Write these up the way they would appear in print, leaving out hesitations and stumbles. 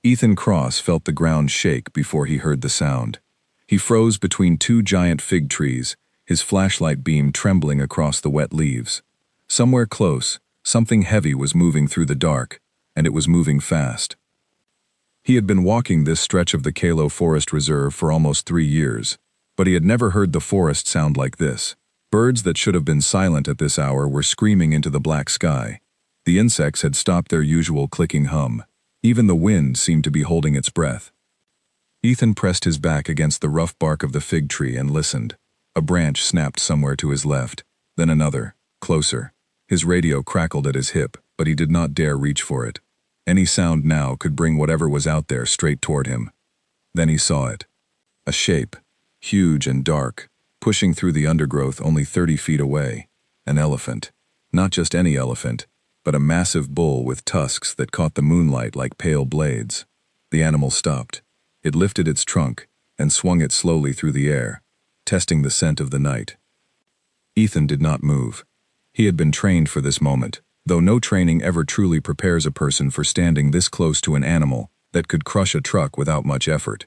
Ethan Cross felt the ground shake before he heard the sound. He froze between two giant fig trees, his flashlight beam trembling across the wet leaves. Somewhere close, something heavy was moving through the dark, and it was moving fast. He had been walking this stretch of the Kalo Forest Reserve for almost 3 years, but he had never heard the forest sound like this. Birds that should have been silent at this hour were screaming into the black sky. The insects had stopped their usual clicking hum. Even the wind seemed to be holding its breath. Ethan pressed his back against the rough bark of the fig tree and listened. A branch snapped somewhere to his left, then another, closer. His radio crackled at his hip, but he did not dare reach for it. Any sound now could bring whatever was out there straight toward him. Then he saw it. A shape, huge and dark, pushing through the undergrowth only 30 feet away. An elephant. Not just any elephant, but a massive bull with tusks that caught the moonlight like pale blades. The animal stopped. It lifted its trunk and swung it slowly through the air, testing the scent of the night. Ethan did not move. He had been trained for this moment, though no training ever truly prepares a person for standing this close to an animal that could crush a truck without much effort.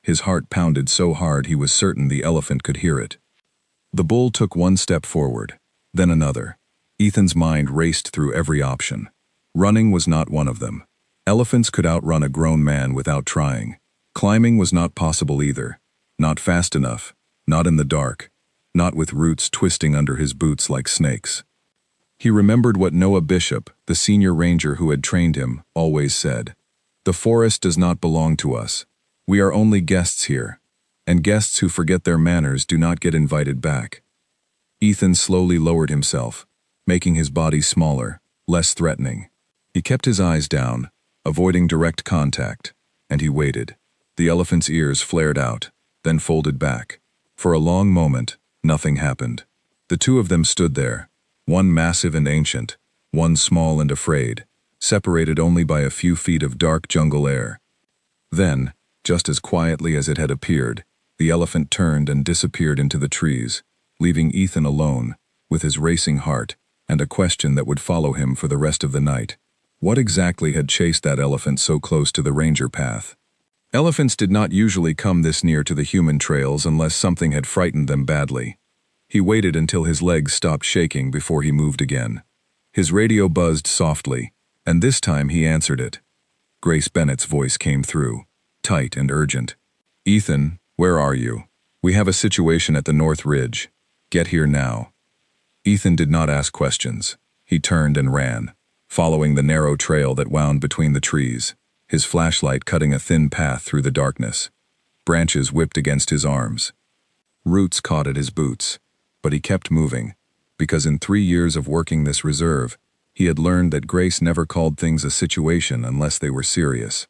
His heart pounded so hard he was certain the elephant could hear it. The bull took one step forward, then another. Ethan's mind raced through every option. Running was not one of them. Elephants could outrun a grown man without trying. Climbing was not possible either. Not fast enough, not in the dark, not with roots twisting under his boots like snakes. He remembered what Noah Bishop, the senior ranger who had trained him, always said. The forest does not belong to us. We are only guests here, and guests who forget their manners do not get invited back. Ethan slowly lowered himself, making his body smaller, less threatening. He kept his eyes down, avoiding direct contact, and he waited. The elephant's ears flared out, then folded back. For a long moment, nothing happened. The two of them stood there, one massive and ancient, one small and afraid, separated only by a few feet of dark jungle air. Then, just as quietly as it had appeared, the elephant turned and disappeared into the trees, leaving Ethan alone, with his racing heart, and a question that would follow him for the rest of the night. What exactly had chased that elephant so close to the ranger path? Elephants did not usually come this near to the human trails unless something had frightened them badly. He waited until his legs stopped shaking before he moved again. His radio buzzed softly, and this time he answered it. Grace Bennett's voice came through, tight and urgent. Ethan, where are you? We have a situation at the North Ridge. Get here now. Ethan did not ask questions. He turned and ran, following the narrow trail that wound between the trees, his flashlight cutting a thin path through the darkness. Branches whipped against his arms. Roots caught at his boots, but he kept moving, because in 3 years of working this reserve, he had learned that Grace never called things a situation unless they were serious.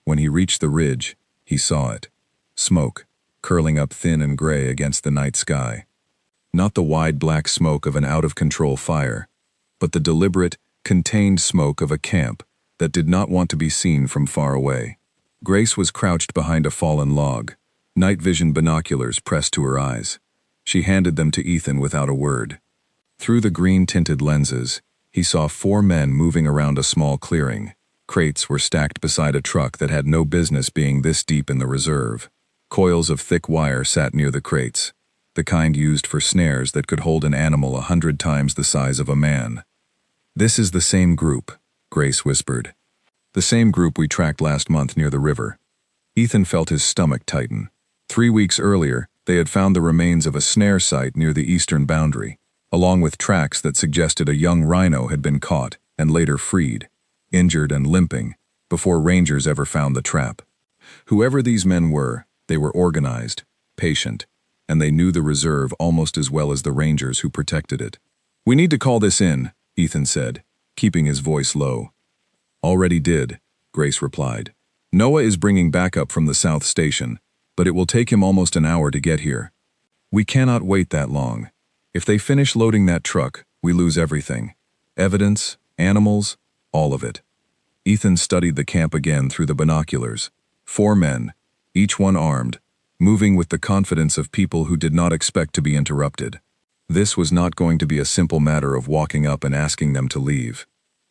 When he reached the ridge, he saw it. Smoke, curling up thin and gray against the night sky. Not the wide black smoke of an out-of-control fire, but the deliberate, contained smoke of a camp that did not want to be seen from far away. Grace was crouched behind a fallen log, night vision binoculars pressed to her eyes. She handed them to Ethan without a word. Through the green-tinted lenses, he saw 4 men moving around a small clearing. Crates were stacked beside a truck that had no business being this deep in the reserve. Coils of thick wire sat near the crates, the kind used for snares that could hold an animal 100 times the size of a man. This is the same group, Grace whispered. The same group we tracked last month near the river. Ethan felt his stomach tighten. 3 weeks earlier, they had found the remains of a snare site near the eastern boundary, along with tracks that suggested a young rhino had been caught and later freed, injured and limping, before rangers ever found the trap. Whoever these men were, they were organized, patient, and they knew the reserve almost as well as the rangers who protected it. We need to call this in, Ethan said, keeping his voice low. Already did, Grace replied. Noah is bringing backup from the South Station, but it will take him almost an hour to get here. We cannot wait that long. If they finish loading that truck, we lose everything. Evidence, animals, all of it. Ethan studied the camp again through the binoculars. 4 men, each one armed, moving with the confidence of people who did not expect to be interrupted. This was not going to be a simple matter of walking up and asking them to leave.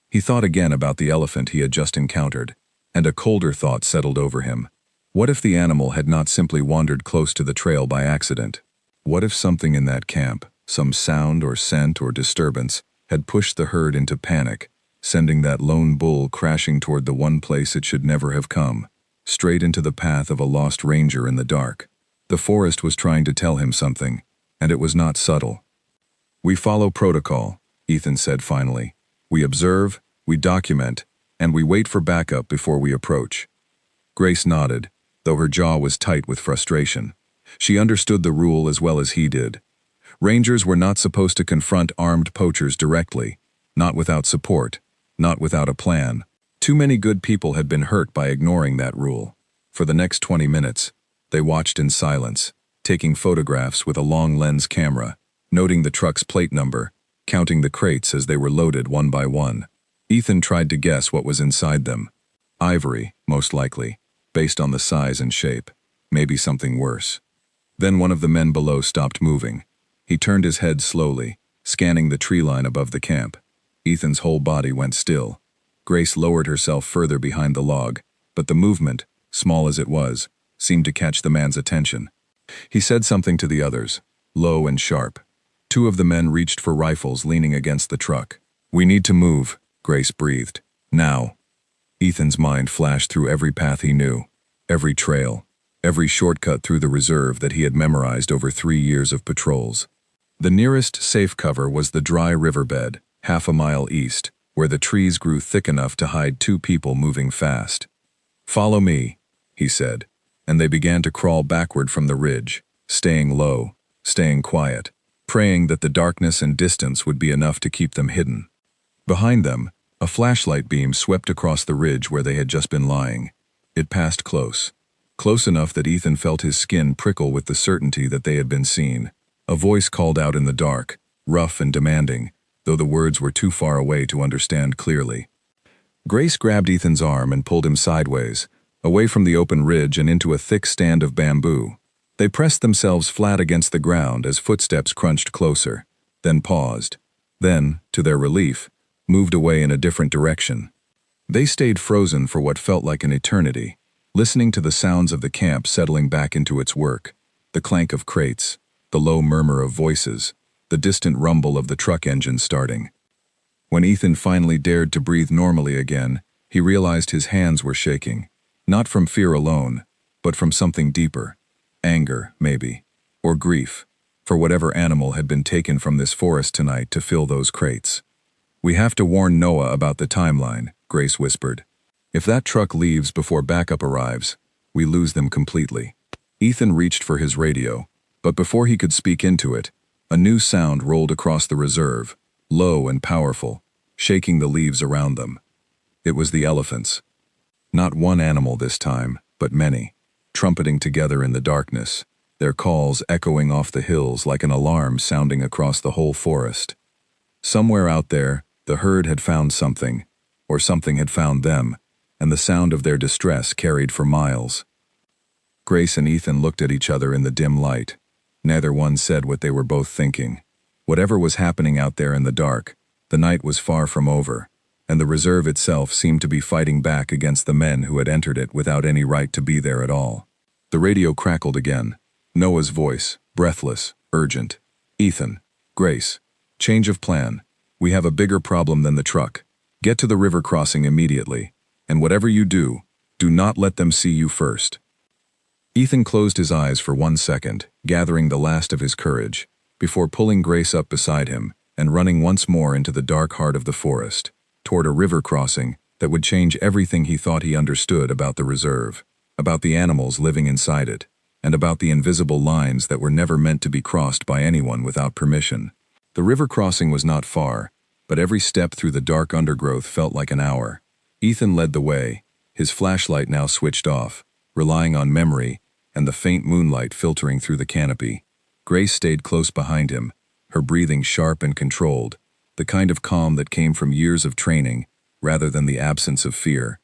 He thought again about the elephant he had just encountered, and a colder thought settled over him. What if the animal had not simply wandered close to the trail by accident? What if something in that camp, some sound or scent or disturbance, had pushed the herd into panic, sending that lone bull crashing toward the one place it should never have come, straight into the path of a lost ranger in the dark? The forest was trying to tell him something, and it was not subtle. "We follow protocol," Ethan said finally. "We observe, we document, and we wait for backup before we approach." Grace nodded, though her jaw was tight with frustration. She understood the rule as well as he did. Rangers were not supposed to confront armed poachers directly, not without support, not without a plan. Too many good people had been hurt by ignoring that rule. For the next 20 minutes, they watched in silence, taking photographs with a long lens camera, noting the truck's plate number, counting the crates as they were loaded one by one. Ethan tried to guess what was inside them. Ivory, most likely, based on the size and shape. Maybe something worse. Then one of the men below stopped moving. He turned his head slowly, scanning the tree line above the camp. Ethan's whole body went still. Grace lowered herself further behind the log, but the movement, small as it was, seemed to catch the man's attention. He said something to the others, low and sharp. Two of the men reached for rifles leaning against the truck. "We need to move," Grace breathed. "Now." Ethan's mind flashed through every path he knew, every trail, every shortcut through the reserve that he had memorized over 3 years of patrols. The nearest safe cover was the dry riverbed, half a mile east, where the trees grew thick enough to hide 2 people moving fast. "Follow me," he said, and they began to crawl backward from the ridge, staying low, staying quiet, praying that the darkness and distance would be enough to keep them hidden. Behind them, a flashlight beam swept across the ridge where they had just been lying. It passed close. Close enough that Ethan felt his skin prickle with the certainty that they had been seen. A voice called out in the dark, rough and demanding, though the words were too far away to understand clearly. Grace grabbed Ethan's arm and pulled him sideways, away from the open ridge and into a thick stand of bamboo. They pressed themselves flat against the ground as footsteps crunched closer, then paused, then, to their relief, moved away in a different direction. They stayed frozen for what felt like an eternity, listening to the sounds of the camp settling back into its work, the clank of crates, the low murmur of voices, the distant rumble of the truck engine starting. When Ethan finally dared to breathe normally again, he realized his hands were shaking, not from fear alone, but from something deeper. Anger, maybe, or grief, for whatever animal had been taken from this forest tonight to fill those crates. "We have to warn Noah about the timeline," Grace whispered. "If that truck leaves before backup arrives, we lose them completely." Ethan reached for his radio, but before he could speak into it, a new sound rolled across the reserve, low and powerful, shaking the leaves around them. It was the elephants. Not one animal this time, but many, trumpeting together in the darkness, their calls echoing off the hills like an alarm sounding across the whole forest. Somewhere out there, the herd had found something, or something had found them, and the sound of their distress carried for miles. Grace and Ethan looked at each other in the dim light. Neither one said what they were both thinking. Whatever was happening out there in the dark, the night was far from over, and the reserve itself seemed to be fighting back against the men who had entered it without any right to be there at all. The radio crackled again. Noah's voice, breathless, urgent. "Ethan, Grace, change of plan. We have a bigger problem than the truck. Get to the river crossing immediately, and whatever you do, do not let them see you first." Ethan closed his eyes for 1 second, gathering the last of his courage, before pulling Grace up beside him and running once more into the dark heart of the forest, toward a river crossing that would change everything he thought he understood about the reserve, about the animals living inside it, and about the invisible lines that were never meant to be crossed by anyone without permission. The river crossing was not far, but every step through the dark undergrowth felt like an hour. Ethan led the way, his flashlight now switched off, relying on memory and the faint moonlight filtering through the canopy. Grace stayed close behind him, her breathing sharp and controlled, the kind of calm that came from years of training rather than the absence of fear.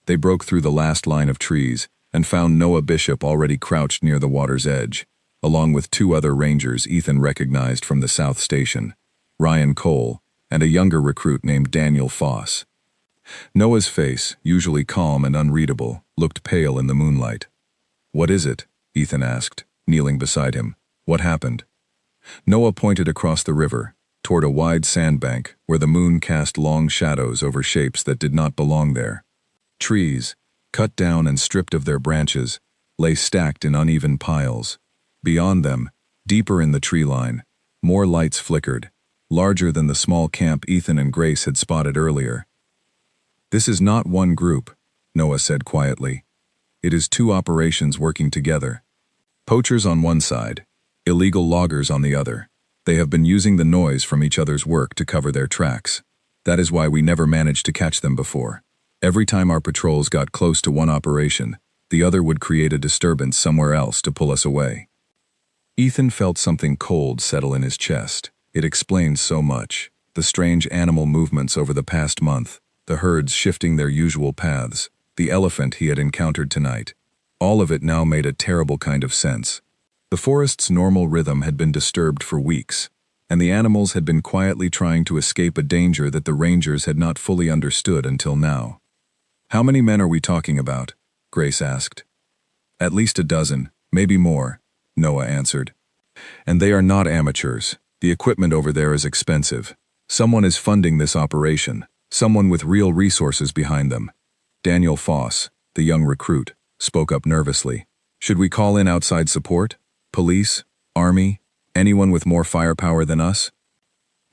They broke through the last line of trees and found Noah Bishop already crouched near the water's edge, along with 2 other rangers Ethan recognized from the South Station, Ryan Cole and a younger recruit named Daniel Foss. Noah's face, usually calm and unreadable, looked pale in the moonlight. "What is it?" Ethan asked, kneeling beside him. "What happened?" Noah pointed across the river, toward a wide sandbank where the moon cast long shadows over shapes that did not belong there. Trees, cut down and stripped of their branches, lay stacked in uneven piles. Beyond them, deeper in the tree line, more lights flickered, larger than the small camp Ethan and Grace had spotted earlier. "This is not one group," Noah said quietly. "It is two operations working together. Poachers on one side, illegal loggers on the other. They have been using the noise from each other's work to cover their tracks. That is why we never managed to catch them before. Every time our patrols got close to one operation, the other would create a disturbance somewhere else to pull us away." Ethan felt something cold settle in his chest. It explained so much. The strange animal movements over the past month, the herds shifting their usual paths, the elephant he had encountered tonight. All of it now made a terrible kind of sense. The forest's normal rhythm had been disturbed for weeks, and the animals had been quietly trying to escape a danger that the rangers had not fully understood until now. "How many men are we talking about?" Grace asked. "At least a dozen, maybe more," Noah answered. "And they are not amateurs. The equipment over there is expensive. Someone is funding this operation, someone with real resources behind them." Daniel Foss, the young recruit, spoke up nervously. "Should we call in outside support? Police? Army? Anyone with more firepower than us?"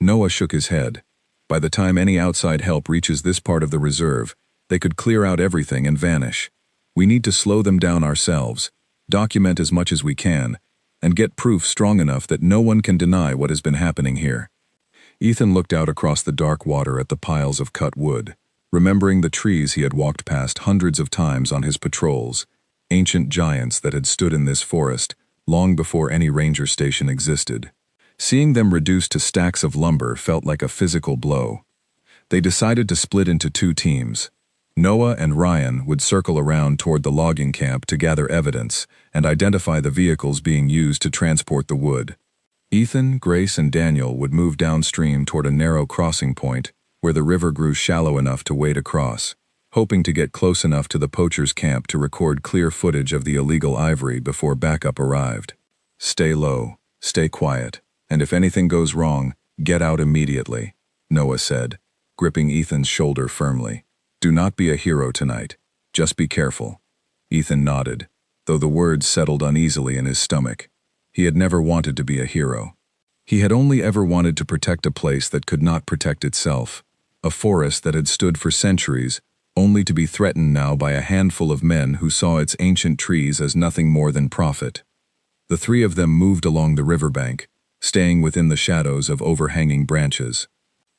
Noah shook his head. "By the time any outside help reaches this part of the reserve, they could clear out everything and vanish. We need to slow them down ourselves, document as much as we can, and get proof strong enough that no one can deny what has been happening here." Ethan looked out across the dark water at the piles of cut wood, remembering the trees he had walked past hundreds of times on his patrols, ancient giants that had stood in this forest long before any ranger station existed. Seeing them reduced to stacks of lumber felt like a physical blow. They decided to split into two teams. Noah and Ryan would circle around toward the logging camp to gather evidence and identify the vehicles being used to transport the wood. Ethan, Grace, and Daniel would move downstream toward a narrow crossing point where the river grew shallow enough to wade across, hoping to get close enough to the poachers' camp to record clear footage of the illegal ivory before backup arrived. "Stay low, stay quiet, and if anything goes wrong, get out immediately," Noah said, gripping Ethan's shoulder firmly. "Do not be a hero tonight. Just be careful." Ethan nodded, though the words settled uneasily in his stomach. He had never wanted to be a hero. He had only ever wanted to protect a place that could not protect itself, a forest that had stood for centuries, only to be threatened now by a handful of men who saw its ancient trees as nothing more than profit. The three of them moved along the riverbank, staying within the shadows of overhanging branches.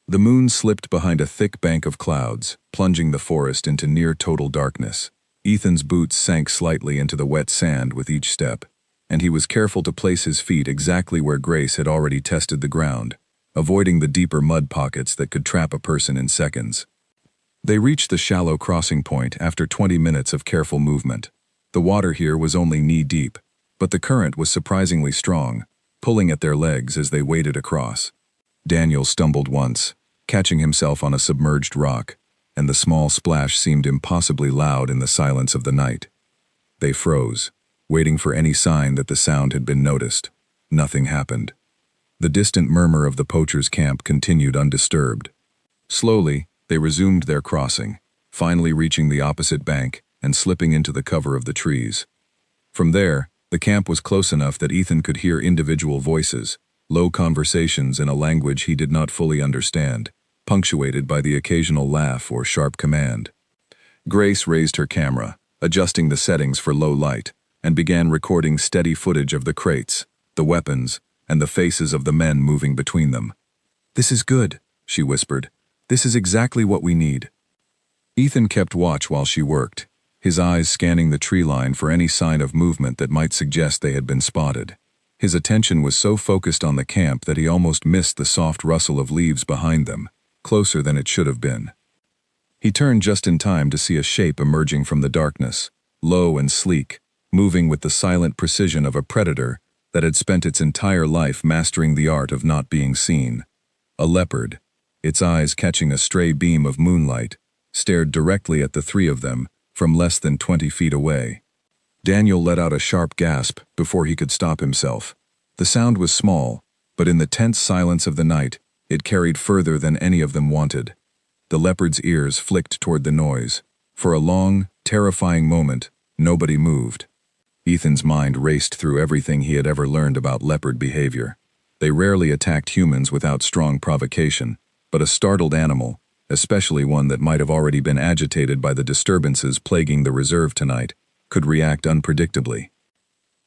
The moon slipped behind a thick bank of clouds, plunging the forest into near-total darkness. Ethan's boots sank slightly into the wet sand with each step, and he was careful to place his feet exactly where Grace had already tested the ground, avoiding the deeper mud pockets that could trap a person in seconds. They reached the shallow crossing point after 20 minutes of careful movement. The water here was only knee-deep, but the current was surprisingly strong, pulling at their legs as they waded across. Daniel stumbled once, catching himself on a submerged rock, and the small splash seemed impossibly loud in the silence of the night. They froze, waiting for any sign that the sound had been noticed. Nothing happened. The distant murmur of the poachers' camp continued undisturbed. Slowly, they resumed their crossing, finally reaching the opposite bank and slipping into the cover of the trees. From there, the camp was close enough that Ethan could hear individual voices, low conversations in a language he did not fully understand, punctuated by the occasional laugh or sharp command. Grace raised her camera, adjusting the settings for low light, and began recording steady footage of the crates, the weapons, and the faces of the men moving between them. "This is good," she whispered. "This is exactly what we need." Ethan kept watch while she worked, his eyes scanning the tree line for any sign of movement that might suggest they had been spotted. His attention was so focused on the camp that he almost missed the soft rustle of leaves behind them, closer than it should have been. He turned just in time to see a shape emerging from the darkness, low and sleek, moving with the silent precision of a predator that had spent its entire life mastering the art of not being seen. A leopard, its eyes catching a stray beam of moonlight, stared directly at the three of them from less than 20 feet away. Daniel let out a sharp gasp before he could stop himself. The sound was small, but in the tense silence of the night, it carried further than any of them wanted. The leopard's ears flicked toward the noise. For a long, terrifying moment, nobody moved. Ethan's mind raced through everything he had ever learned about leopard behavior. They rarely attacked humans without strong provocation, but a startled animal, especially one that might have already been agitated by the disturbances plaguing the reserve tonight, could react unpredictably.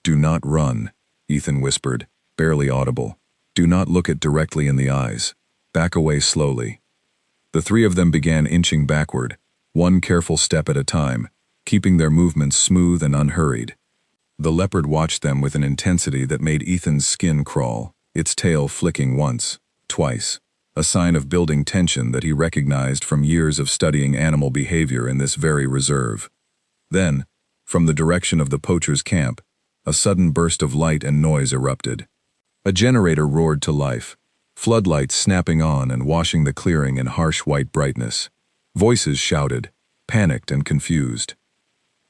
"Do not run," Ethan whispered, barely audible. "Do not look it directly in the eyes. Back away slowly." The three of them began inching backward, one careful step at a time, keeping their movements smooth and unhurried. The leopard watched them with an intensity that made Ethan's skin crawl, its tail flicking once, twice, a sign of building tension that he recognized from years of studying animal behavior in this very reserve. Then, from the direction of the poachers' camp, a sudden burst of light and noise erupted. A generator roared to life, floodlights snapping on and washing the clearing in harsh white brightness. Voices shouted, panicked and confused.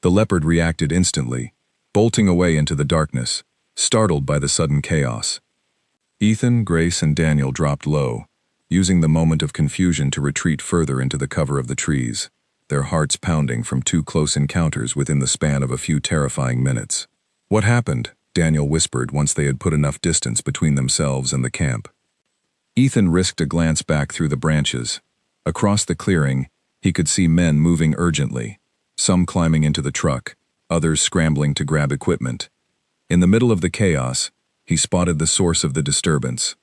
The leopard reacted instantly, bolting away into the darkness, startled by the sudden chaos. Ethan, Grace, and Daniel dropped low, using the moment of confusion to retreat further into the cover of the trees, their hearts pounding from two close encounters within the span of a few terrifying minutes. "What happened?" Daniel whispered once they had put enough distance between themselves and the camp. Ethan risked a glance back through the branches. Across the clearing, he could see men moving urgently, some climbing into the truck, others scrambling to grab equipment. In the middle of the chaos, he spotted the source of the disturbance.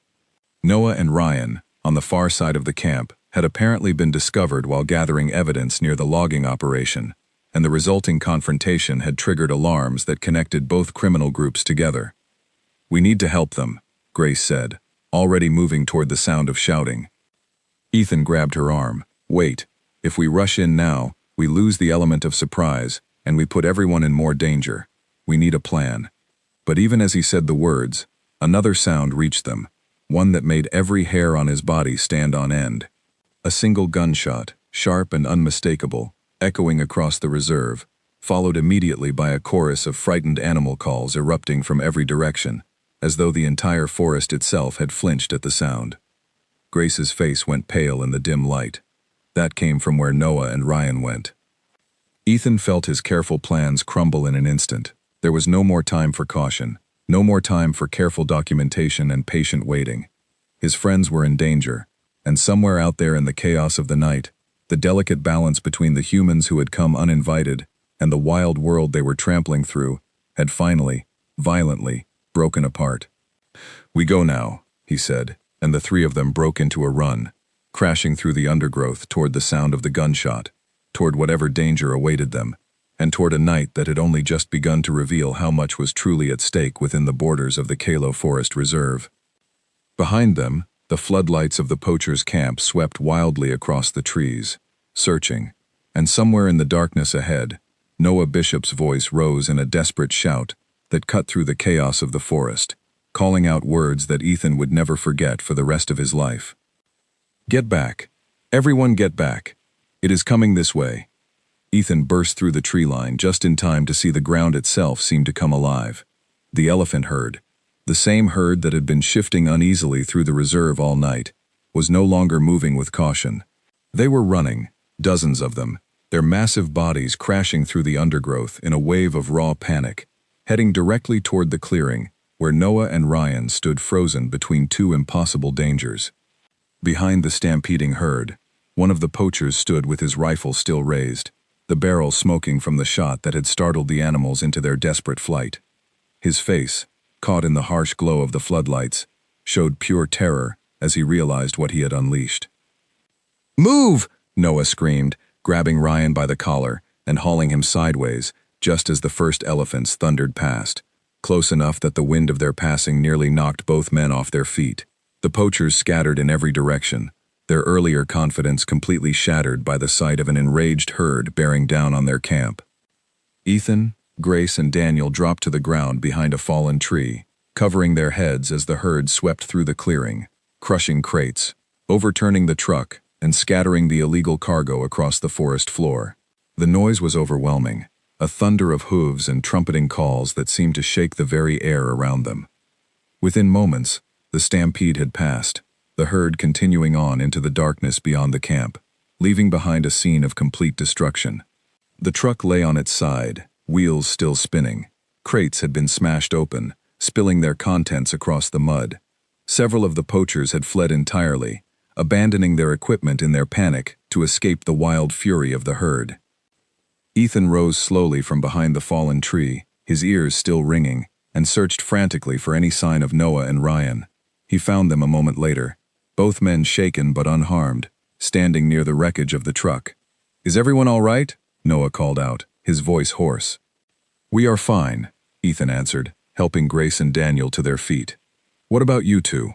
Noah and Ryan, on the far side of the camp, had apparently been discovered while gathering evidence near the logging operation, and the resulting confrontation had triggered alarms that connected both criminal groups together. "We need to help them," Grace said, already moving toward the sound of shouting. Ethan grabbed her arm. "Wait, if we rush in now, we lose the element of surprise, and we put everyone in more danger. We need a plan." But even as he said the words, another sound reached them, one that made every hair on his body stand on end. A single gunshot, sharp and unmistakable, echoing across the reserve, followed immediately by a chorus of frightened animal calls erupting from every direction, as though the entire forest itself had flinched at the sound. Grace's face went pale in the dim light. That came from where Noah and Ryan went. Ethan felt his careful plans crumble in an instant. There was no more time for caution, no more time for careful documentation and patient waiting. His friends were in danger, and somewhere out there in the chaos of the night, the delicate balance between the humans who had come uninvited and the wild world they were trampling through had finally, violently, broken apart. "We go now," he said, and the three of them broke into a run, crashing through the undergrowth toward the sound of the gunshot, toward whatever danger awaited them, and toward a night that had only just begun to reveal how much was truly at stake within the borders of the Kalo Forest Reserve. Behind them, the floodlights of the poachers' camp swept wildly across the trees, searching, and somewhere in the darkness ahead, Noah Bishop's voice rose in a desperate shout that cut through the chaos of the forest, calling out words that Ethan would never forget for the rest of his life. "Get back. Everyone get back. It is coming this way." Ethan burst through the tree line just in time to see the ground itself seem to come alive. The elephant herd, the same herd that had been shifting uneasily through the reserve all night, was no longer moving with caution. They were running, dozens of them, their massive bodies crashing through the undergrowth in a wave of raw panic, heading directly toward the clearing, where Noah and Ryan stood frozen between two impossible dangers. Behind the stampeding herd, one of the poachers stood with his rifle still raised, the barrel smoking from the shot that had startled the animals into their desperate flight. His face, caught in the harsh glow of the floodlights, showed pure terror as he realized what he had unleashed. "Move!" Noah screamed, grabbing Ryan by the collar and hauling him sideways just as the first elephants thundered past, close enough that the wind of their passing nearly knocked both men off their feet. The poachers scattered in every direction, their earlier confidence completely shattered by the sight of an enraged herd bearing down on their camp. Ethan, Grace, and Daniel dropped to the ground behind a fallen tree, covering their heads as the herd swept through the clearing, crushing crates, overturning the truck, and scattering the illegal cargo across the forest floor. The noise was overwhelming, a thunder of hooves and trumpeting calls that seemed to shake the very air around them. Within moments, the stampede had passed, the herd continuing on into the darkness beyond the camp, leaving behind a scene of complete destruction. The truck lay on its side, wheels still spinning. Crates had been smashed open, spilling their contents across the mud. Several of the poachers had fled entirely, abandoning their equipment in their panic to escape the wild fury of the herd. Ethan rose slowly from behind the fallen tree, his ears still ringing, and searched frantically for any sign of Noah and Ryan. He found them a moment later, both men shaken but unharmed, standing near the wreckage of the truck. "Is everyone all right?" Noah called out, his voice hoarse. "We are fine," Ethan answered, helping Grace and Daniel to their feet. "What about you two?"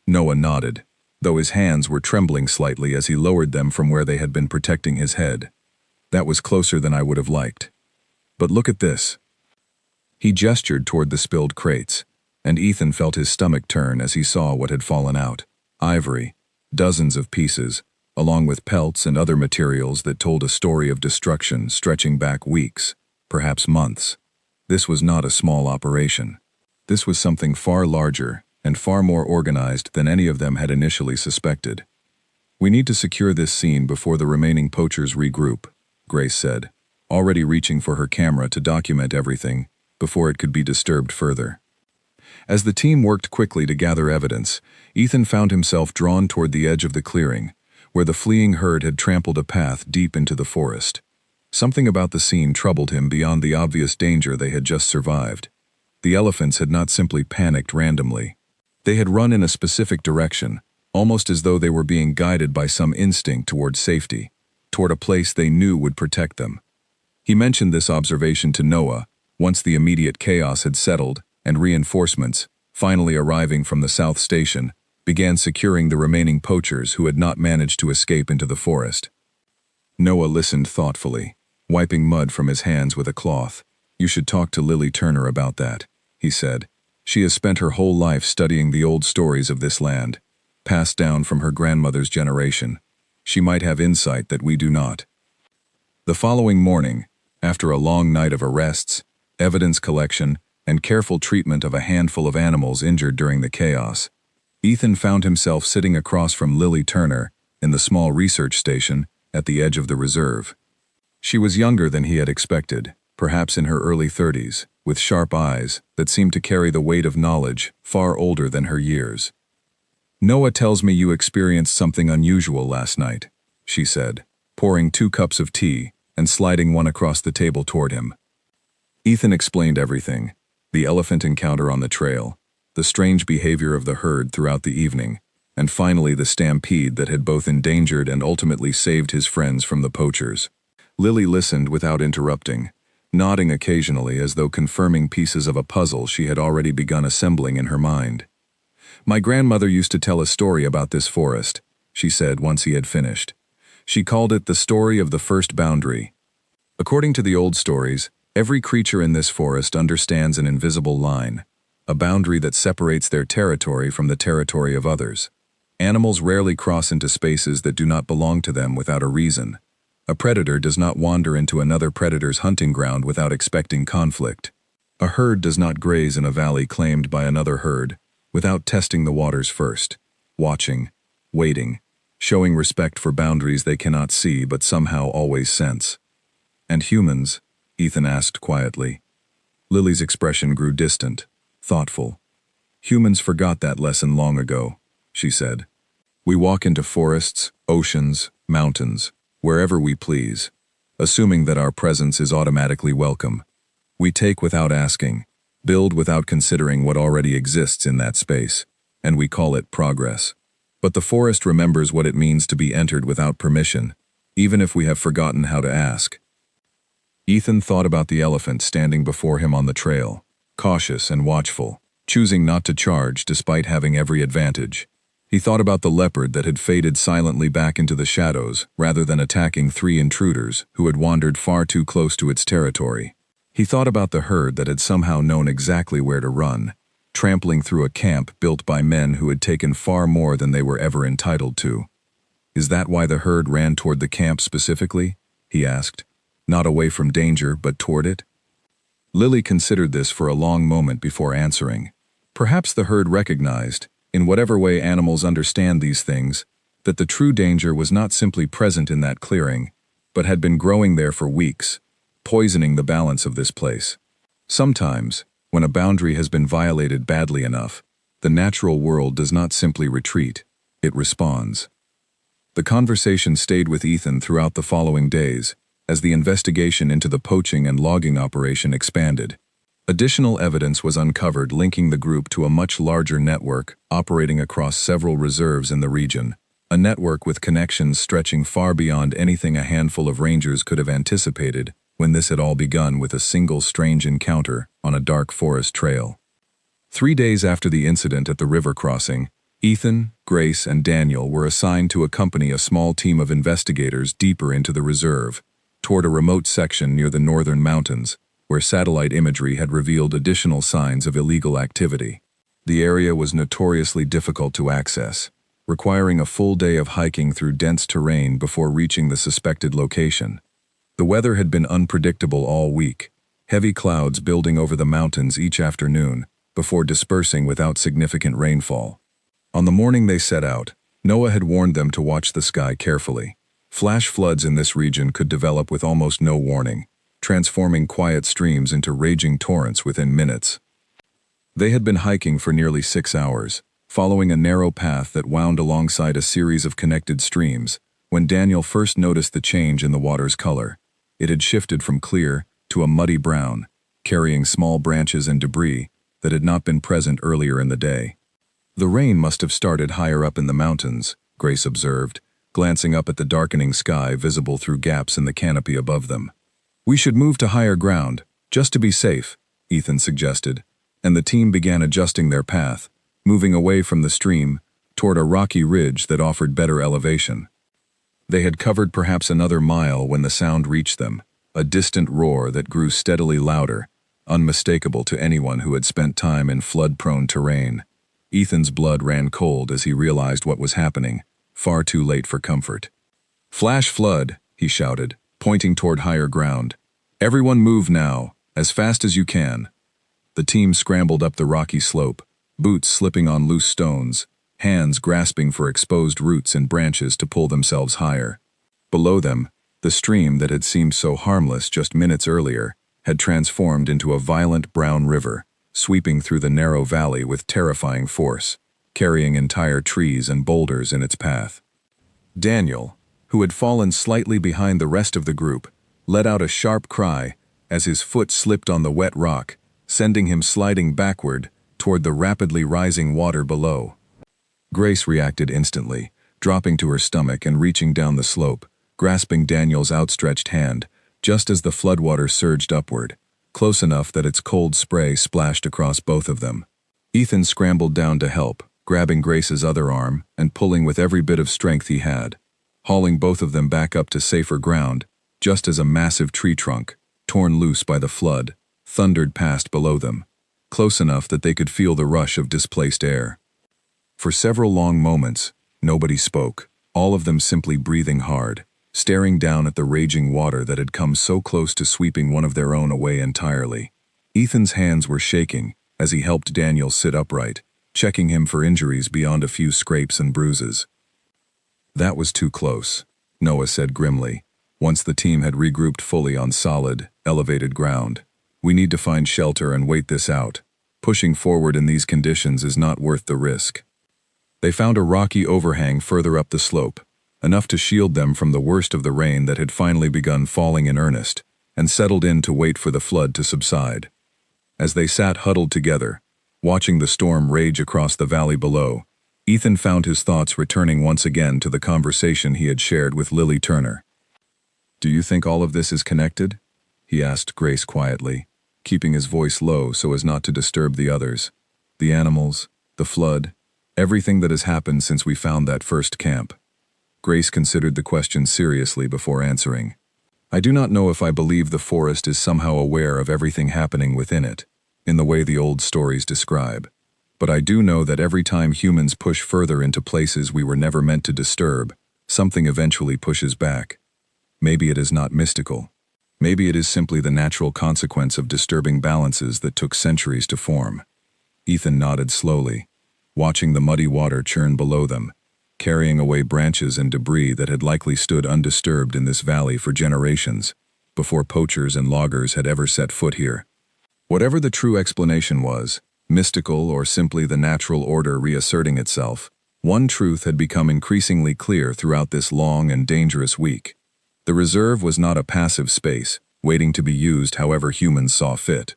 Noah nodded, though his hands were trembling slightly as he lowered them from where they had been protecting his head. "That was closer than I would have liked. But look at this." He gestured toward the spilled crates, and Ethan felt his stomach turn as he saw what had fallen out. Ivory, dozens of pieces, along with pelts and other materials that told a story of destruction stretching back weeks, perhaps months. This was not a small operation. This was something far larger and far more organized than any of them had initially suspected. "We need to secure this scene before the remaining poachers regroup," Grace said, already reaching for her camera to document everything before it could be disturbed further. As the team worked quickly to gather evidence, Ethan found himself drawn toward the edge of the clearing, where the fleeing herd had trampled a path deep into the forest. Something about the scene troubled him beyond the obvious danger they had just survived. The elephants had not simply panicked randomly. They had run in a specific direction, almost as though they were being guided by some instinct toward safety, toward a place they knew would protect them. He mentioned this observation to Noah, once the immediate chaos had settled and reinforcements, finally arriving from the South Station, began securing the remaining poachers who had not managed to escape into the forest. Noah listened thoughtfully, wiping mud from his hands with a cloth. "You should talk to Lily Turner about that," he said. "She has spent her whole life studying the old stories of this land, passed down from her grandmother's generation. She might have insight that we do not." The following morning, after a long night of arrests, evidence collection, and careful treatment of a handful of animals injured during the chaos, Ethan found himself sitting across from Lily Turner in the small research station at the edge of the reserve. She was younger than he had expected, perhaps in her early 30s, with sharp eyes that seemed to carry the weight of knowledge far older than her years. "Noah tells me you experienced something unusual last night," she said, pouring 2 cups of tea and sliding one across the table toward him. Ethan explained everything: the elephant encounter on the trail, the strange behavior of the herd throughout the evening, and finally the stampede that had both endangered and ultimately saved his friends from the poachers. Lily listened without interrupting, nodding occasionally as though confirming pieces of a puzzle she had already begun assembling in her mind. "My grandmother used to tell a story about this forest," she said once he had finished. "She called it the story of the first boundary. According to the old stories, every creature in this forest understands an invisible line, a boundary that separates their territory from the territory of others. Animals rarely cross into spaces that do not belong to them without a reason. A predator does not wander into another predator's hunting ground without expecting conflict. A herd does not graze in a valley claimed by another herd without testing the waters first, watching, waiting, showing respect for boundaries they cannot see but somehow always sense." "And humans?" Ethan asked quietly. Lily's expression grew distant, thoughtful. "Humans forgot that lesson long ago," she said. "We walk into forests, oceans, mountains, wherever we please, assuming that our presence is automatically welcome. We take without asking, build without considering what already exists in that space, and we call it progress. But the forest remembers what it means to be entered without permission, even if we have forgotten how to ask." Ethan thought about the elephant standing before him on the trail, cautious and watchful, choosing not to charge despite having every advantage. He thought about the leopard that had faded silently back into the shadows rather than attacking 3 intruders who had wandered far too close to its territory. He thought about the herd that had somehow known exactly where to run, trampling through a camp built by men who had taken far more than they were ever entitled to. Is that why the herd ran toward the camp specifically? He asked. Not away from danger, but toward it? Lily considered this for a long moment before answering. Perhaps the herd recognized, in whatever way animals understand these things, that the true danger was not simply present in that clearing, but had been growing there for weeks, poisoning the balance of this place. Sometimes, when a boundary has been violated badly enough, the natural world does not simply retreat, it responds. The conversation stayed with Ethan throughout the following days, as the investigation into the poaching and logging operation expanded. Additional evidence was uncovered linking the group to a much larger network operating across several reserves in the region, a network with connections stretching far beyond anything a handful of rangers could have anticipated when this had all begun with a single strange encounter on a dark forest trail. 3 days after the incident at the river crossing, Ethan, Grace, and Daniel were assigned to accompany a small team of investigators deeper into the reserve, toward a remote section near the northern mountains, where satellite imagery had revealed additional signs of illegal activity. The area was notoriously difficult to access, requiring a full day of hiking through dense terrain before reaching the suspected location. The weather had been unpredictable all week, heavy clouds building over the mountains each afternoon, before dispersing without significant rainfall. On the morning they set out, Noah had warned them to watch the sky carefully. Flash floods in this region could develop with almost no warning, transforming quiet streams into raging torrents within minutes. They had been hiking for nearly 6 hours, following a narrow path that wound alongside a series of connected streams, when Daniel first noticed the change in the water's color. It had shifted from clear to a muddy brown, carrying small branches and debris that had not been present earlier in the day. The rain must have started higher up in the mountains, Grace observed, glancing up at the darkening sky visible through gaps in the canopy above them. We should move to higher ground, just to be safe, Ethan suggested, and the team began adjusting their path, moving away from the stream toward a rocky ridge that offered better elevation. They had covered perhaps another mile when the sound reached them, a distant roar that grew steadily louder, unmistakable to anyone who had spent time in flood-prone terrain. Ethan's blood ran cold as he realized what was happening, far too late for comfort. "Flash flood," he shouted, pointing toward higher ground. "Everyone move now, as fast as you can." The team scrambled up the rocky slope, boots slipping on loose stones, hands grasping for exposed roots and branches to pull themselves higher. Below them, the stream that had seemed so harmless just minutes earlier had transformed into a violent brown river, sweeping through the narrow valley with terrifying force, carrying entire trees and boulders in its path. Daniel, who had fallen slightly behind the rest of the group, let out a sharp cry as his foot slipped on the wet rock, sending him sliding backward toward the rapidly rising water below. Grace reacted instantly, dropping to her stomach and reaching down the slope, grasping Daniel's outstretched hand, just as the floodwater surged upward, close enough that its cold spray splashed across both of them. Ethan scrambled down to help, grabbing Grace's other arm and pulling with every bit of strength he had, hauling both of them back up to safer ground, just as a massive tree trunk, torn loose by the flood, thundered past below them, close enough that they could feel the rush of displaced air. For several long moments, nobody spoke, all of them simply breathing hard, staring down at the raging water that had come so close to sweeping one of their own away entirely. Ethan's hands were shaking as he helped Daniel sit upright, checking him for injuries beyond a few scrapes and bruises. "That was too close," Noah said grimly, once the team had regrouped fully on solid, elevated ground. "We need to find shelter and wait this out. Pushing forward in these conditions is not worth the risk." They found a rocky overhang further up the slope, enough to shield them from the worst of the rain that had finally begun falling in earnest, and settled in to wait for the flood to subside. As they sat huddled together, watching the storm rage across the valley below, Ethan found his thoughts returning once again to the conversation he had shared with Lily Turner. "Do you think all of this is connected?" he asked Grace quietly, keeping his voice low so as not to disturb the others. "The animals, the flood, everything that has happened since we found that first camp." Grace considered the question seriously before answering. "I do not know if I believe the forest is somehow aware of everything happening within it, in the way the old stories describe. But I do know that every time humans push further into places we were never meant to disturb, Something eventually pushes back. Maybe it is not mystical. Maybe it is simply the natural consequence of disturbing balances that took centuries to form. Ethan nodded slowly, watching the muddy water churn below them, carrying away branches and debris that had likely stood undisturbed in this valley for generations, before poachers and loggers had ever set foot here. Whatever the true explanation was, mystical or simply the natural order reasserting itself, one truth had become increasingly clear throughout this long and dangerous week. The reserve was not a passive space, waiting to be used however humans saw fit.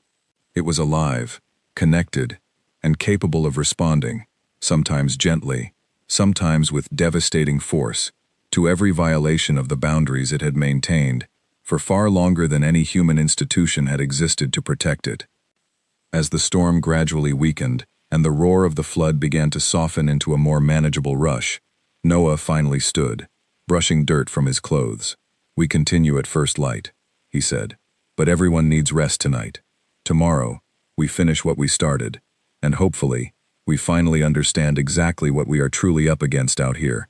It was alive, connected, and capable of responding, sometimes gently, sometimes with devastating force, to every violation of the boundaries it had maintained, for far longer than any human institution had existed to protect it. As the storm gradually weakened, and the roar of the flood began to soften into a more manageable rush, Noah finally stood, brushing dirt from his clothes. "We continue at first light," he said, "but everyone needs rest tonight. Tomorrow, we finish what we started, and hopefully, we finally understand exactly what we are truly up against out here."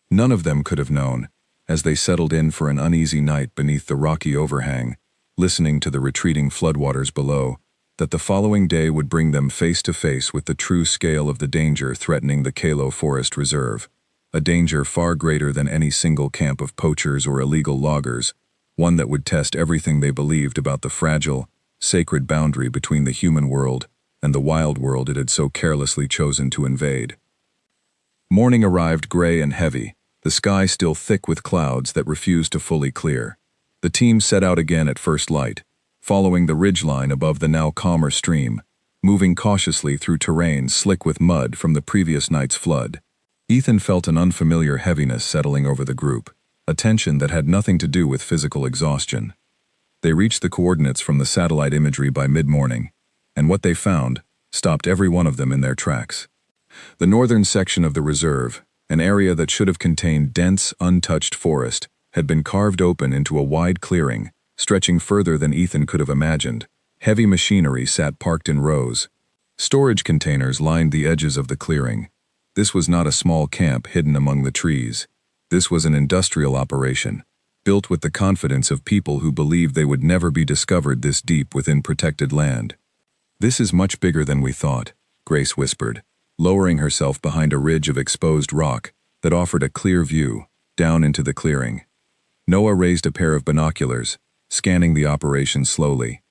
None of them could have known, as they settled in for an uneasy night beneath the rocky overhang, listening to the retreating floodwaters below, that the following day would bring them face to face with the true scale of the danger threatening the Kalo Forest Reserve, a danger far greater than any single camp of poachers or illegal loggers, one that would test everything they believed about the fragile, sacred boundary between the human world and the wild world it had so carelessly chosen to invade. Morning arrived gray and heavy, the sky still thick with clouds that refused to fully clear. The team set out again at first light, following the ridgeline above the now calmer stream, moving cautiously through terrain slick with mud from the previous night's flood. Ethan felt an unfamiliar heaviness settling over the group, a tension that had nothing to do with physical exhaustion. They reached the coordinates from the satellite imagery by mid-morning, and what they found stopped every one of them in their tracks. The northern section of the reserve, an area that should have contained dense, untouched forest, had been carved open into a wide clearing, stretching further than Ethan could have imagined. Heavy machinery sat parked in rows. Storage containers lined the edges of the clearing. This was not a small camp hidden among the trees. This was an industrial operation, built with the confidence of people who believed they would never be discovered this deep within protected land. "This is much bigger than we thought," Grace whispered, lowering herself behind a ridge of exposed rock that offered a clear view down into the clearing. Noah raised a pair of binoculars, scanning the operation slowly.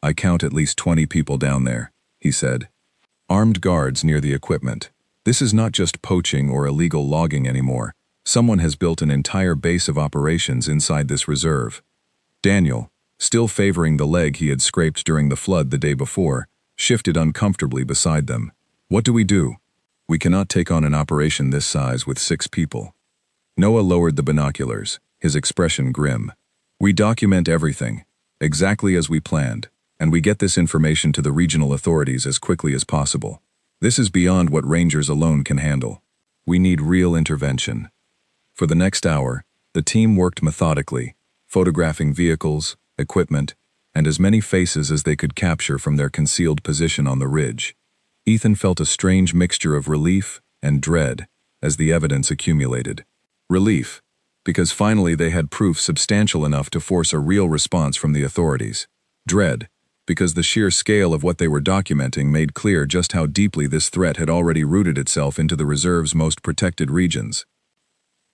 "I count at least 20 people down there," he said. "Armed guards near the equipment. This is not just poaching or illegal logging anymore. Someone has built an entire base of operations inside this reserve." Daniel, still favoring the leg he had scraped during the flood the day before, shifted uncomfortably beside them. "What do we do? We cannot take on an operation this size with 6 people." Noah lowered the binoculars, his expression grim. "We document everything, exactly as we planned, and we get this information to the regional authorities as quickly as possible. This is beyond what rangers alone can handle. We need real intervention." For the next hour, the team worked methodically, photographing vehicles, equipment, and as many faces as they could capture from their concealed position on the ridge. Ethan felt a strange mixture of relief and dread as the evidence accumulated. Relief, because finally they had proof substantial enough to force a real response from the authorities. Dread, because the sheer scale of what they were documenting made clear just how deeply this threat had already rooted itself into the reserve's most protected regions.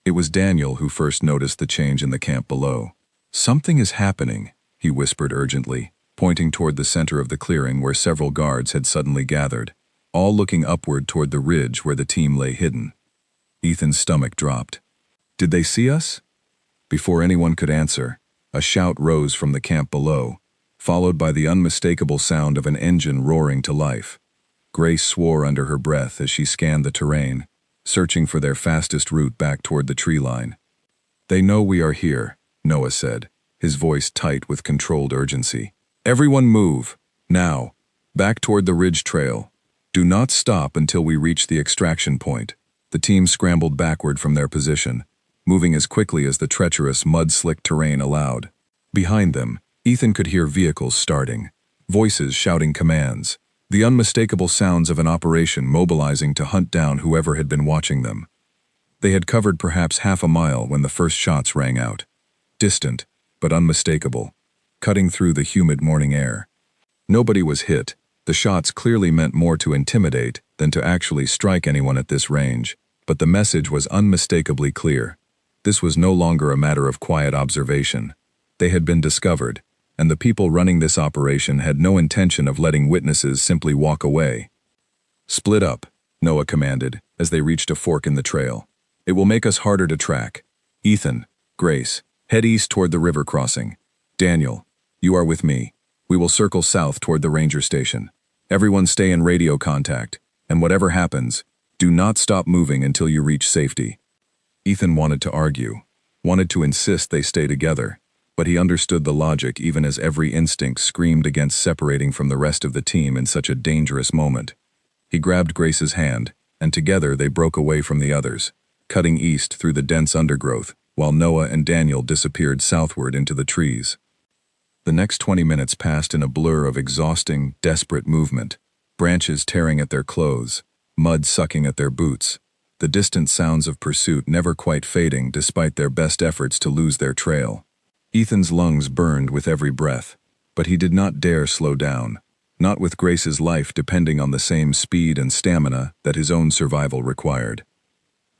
It was Daniel who first noticed the change in the camp below. "Something is happening," he whispered urgently, pointing toward the center of the clearing where several guards had suddenly gathered, all looking upward toward the ridge where the team lay hidden. Ethan's stomach dropped. "Did they see us?" Before anyone could answer, a shout rose from the camp below, followed by the unmistakable sound of an engine roaring to life. Grace swore under her breath as she scanned the terrain, searching for their fastest route back toward the tree line. "They know we are here," Noah said, his voice tight with controlled urgency. "Everyone move, now, back toward the ridge trail. Do not stop until we reach the extraction point." The team scrambled backward from their position, moving as quickly as the treacherous, mud-slicked terrain allowed. Behind them, Ethan could hear vehicles starting, voices shouting commands, the unmistakable sounds of an operation mobilizing to hunt down whoever had been watching them. They had covered perhaps half a mile when the first shots rang out. Distant, but unmistakable, cutting through the humid morning air. Nobody was hit. The shots clearly meant more to intimidate than to actually strike anyone at this range, but the message was unmistakably clear. This was no longer a matter of quiet observation. They had been discovered, and the people running this operation had no intention of letting witnesses simply walk away. "Split up," Noah commanded, as they reached a fork in the trail. "It will make us harder to track. Ethan, Grace, head east toward the river crossing. Daniel, you are with me. We will circle south toward the ranger station. Everyone stay in radio contact, and whatever happens, do not stop moving until you reach safety." Ethan wanted to argue, wanted to insist they stay together, but he understood the logic even as every instinct screamed against separating from the rest of the team in such a dangerous moment. He grabbed Grace's hand, and together they broke away from the others, cutting east through the dense undergrowth, while Noah and Daniel disappeared southward into the trees. The next 20 minutes passed in a blur of exhausting, desperate movement, branches tearing at their clothes, mud sucking at their boots, the distant sounds of pursuit never quite fading despite their best efforts to lose their trail. Ethan's lungs burned with every breath, but he did not dare slow down, not with Grace's life depending on the same speed and stamina that his own survival required.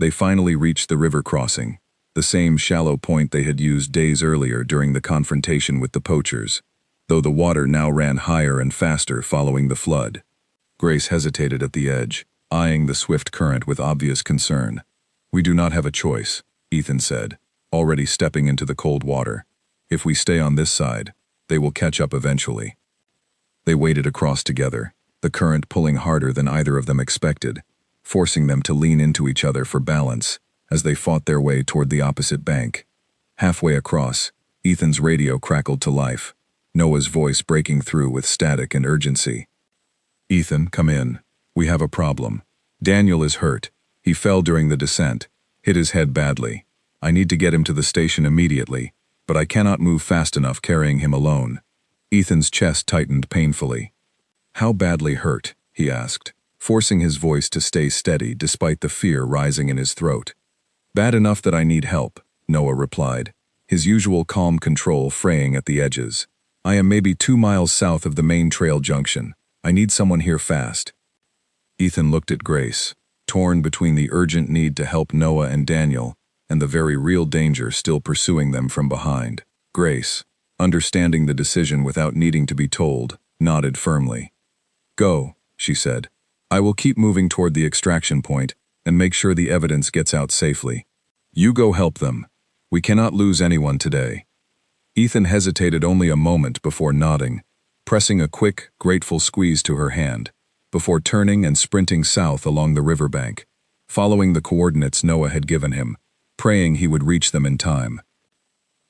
They finally reached the river crossing, the same shallow point they had used days earlier during the confrontation with the poachers, though the water now ran higher and faster following the flood. Grace hesitated at the edge, eyeing the swift current with obvious concern. "We do not have a choice," Ethan said, already stepping into the cold water. "If we stay on this side, they will catch up eventually." They waded across together, the current pulling harder than either of them expected, forcing them to lean into each other for balance as they fought their way toward the opposite bank. Halfway across, Ethan's radio crackled to life, Noah's voice breaking through with static and urgency. "Ethan, come in. We have a problem. Daniel is hurt. He fell during the descent, hit his head badly. I need to get him to the station immediately, but I cannot move fast enough carrying him alone." Ethan's chest tightened painfully. "How badly hurt?" he asked, forcing his voice to stay steady despite the fear rising in his throat. "Bad enough that I need help," Noah replied, his usual calm control fraying at the edges. "I am maybe 2 miles south of the main trail junction. I need someone here fast." Ethan looked at Grace, torn between the urgent need to help Noah and Daniel and the very real danger still pursuing them from behind. Grace, understanding the decision without needing to be told, nodded firmly. "Go," she said. "I will keep moving toward the extraction point and make sure the evidence gets out safely. You go help them. We cannot lose anyone today." Ethan hesitated only a moment before nodding, pressing a quick, grateful squeeze to her hand, before turning and sprinting south along the riverbank, following the coordinates Noah had given him, praying he would reach them in time.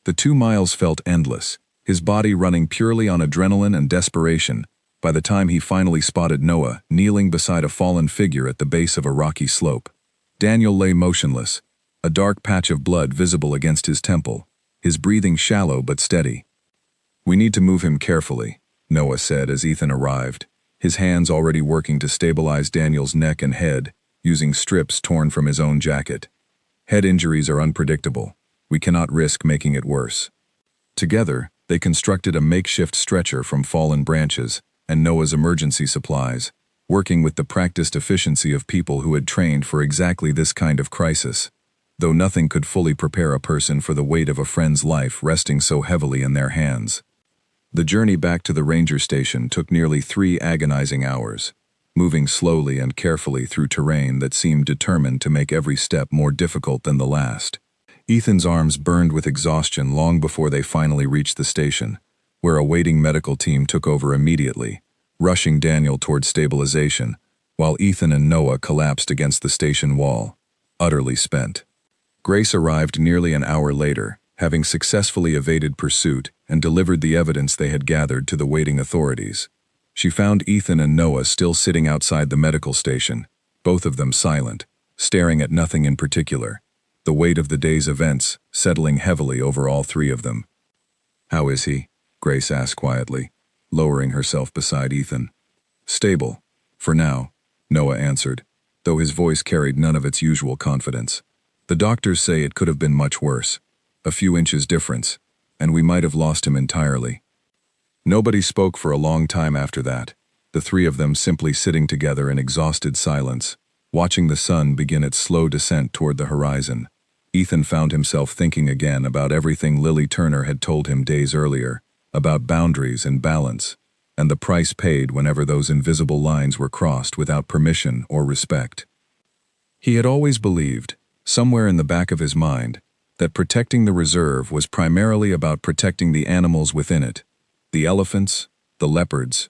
The 2 miles felt endless, his body running purely on adrenaline and desperation, by the time he finally spotted Noah kneeling beside a fallen figure at the base of a rocky slope. Daniel lay motionless, a dark patch of blood visible against his temple, his breathing shallow but steady. "We need to move him carefully," Noah said as Ethan arrived, his hands already working to stabilize Daniel's neck and head, using strips torn from his own jacket. "Head injuries are unpredictable. We cannot risk making it worse." Together, they constructed a makeshift stretcher from fallen branches and Noah's emergency supplies, working with the practiced efficiency of people who had trained for exactly this kind of crisis, though nothing could fully prepare a person for the weight of a friend's life resting so heavily in their hands. The journey back to the ranger station took nearly 3 agonizing hours, moving slowly and carefully through terrain that seemed determined to make every step more difficult than the last. Ethan's arms burned with exhaustion long before they finally reached the station, where a waiting medical team took over immediately, rushing Daniel toward stabilization, while Ethan and Noah collapsed against the station wall, utterly spent. Grace arrived nearly an hour later, having successfully evaded pursuit and delivered the evidence they had gathered to the waiting authorities. She found Ethan and Noah still sitting outside the medical station, both of them silent, staring at nothing in particular, the weight of the day's events settling heavily over all 3 of them. "How is he?" Grace asked quietly, lowering herself beside Ethan. "Stable, for now," Noah answered, though his voice carried none of its usual confidence. The doctors say it could have been much worse. A few inches difference, and we might have lost him entirely. Nobody spoke for a long time after that, the three of them simply sitting together in exhausted silence, watching the sun begin its slow descent toward the horizon. Ethan found himself thinking again about everything Lily Turner had told him days earlier, about boundaries and balance, and the price paid whenever those invisible lines were crossed without permission or respect. He had always believed, somewhere in the back of his mind, that protecting the reserve was primarily about protecting the animals within it, the elephants, the leopards,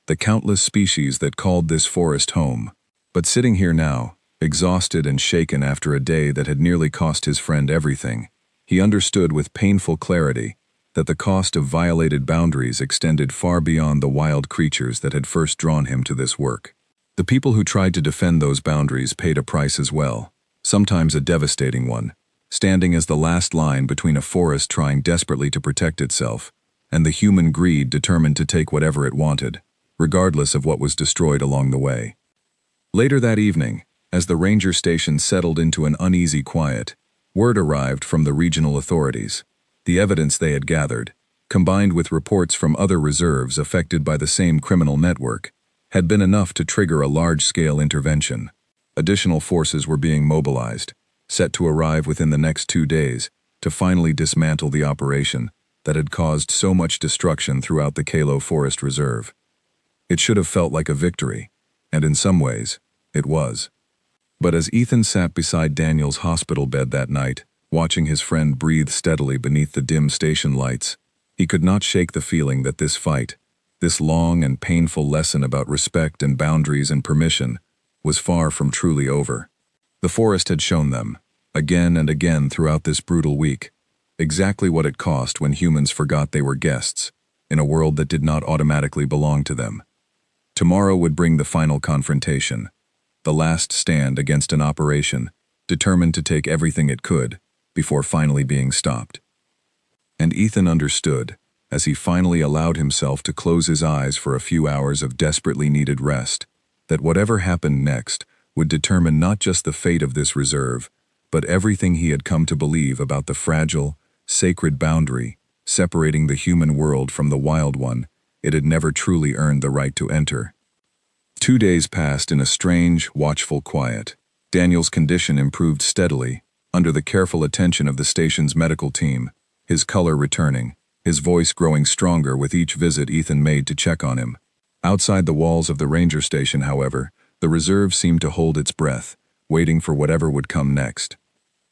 the countless species that called this forest home. But sitting here now, exhausted and shaken after a day that had nearly cost his friend everything, he understood with painful clarity that the cost of violated boundaries extended far beyond the wild creatures that had first drawn him to this work. The people who tried to defend those boundaries paid a price as well, sometimes a devastating one, standing as the last line between a forest trying desperately to protect itself and the human greed determined to take whatever it wanted, regardless of what was destroyed along the way. Later that evening, as the ranger station settled into an uneasy quiet, word arrived from the regional authorities. The evidence they had gathered, combined with reports from other reserves affected by the same criminal network, had been enough to trigger a large-scale intervention. Additional forces were being mobilized, set to arrive within the next 2 days, to finally dismantle the operation that had caused so much destruction throughout the Kalo Forest Reserve. It should have felt like a victory, and in some ways, it was. But as Ethan sat beside Daniel's hospital bed that night, watching his friend breathe steadily beneath the dim station lights, he could not shake the feeling that this fight, this long and painful lesson about respect and boundaries and permission, was far from truly over. The forest had shown them, again and again throughout this brutal week, exactly what it cost when humans forgot they were guests, in a world that did not automatically belong to them. Tomorrow would bring the final confrontation, the last stand against an operation, determined to take everything it could, before finally being stopped. And Ethan understood, as he finally allowed himself to close his eyes for a few hours of desperately needed rest, that whatever happened next would determine not just the fate of this reserve, but everything he had come to believe about the fragile, sacred boundary separating the human world from the wild one it had never truly earned the right to enter. 2 days passed in a strange, watchful quiet. Daniel's condition improved steadily, under the careful attention of the station's medical team, his color returning, his voice growing stronger with each visit Ethan made to check on him. Outside the walls of the ranger station, however, the reserve seemed to hold its breath, waiting for whatever would come next.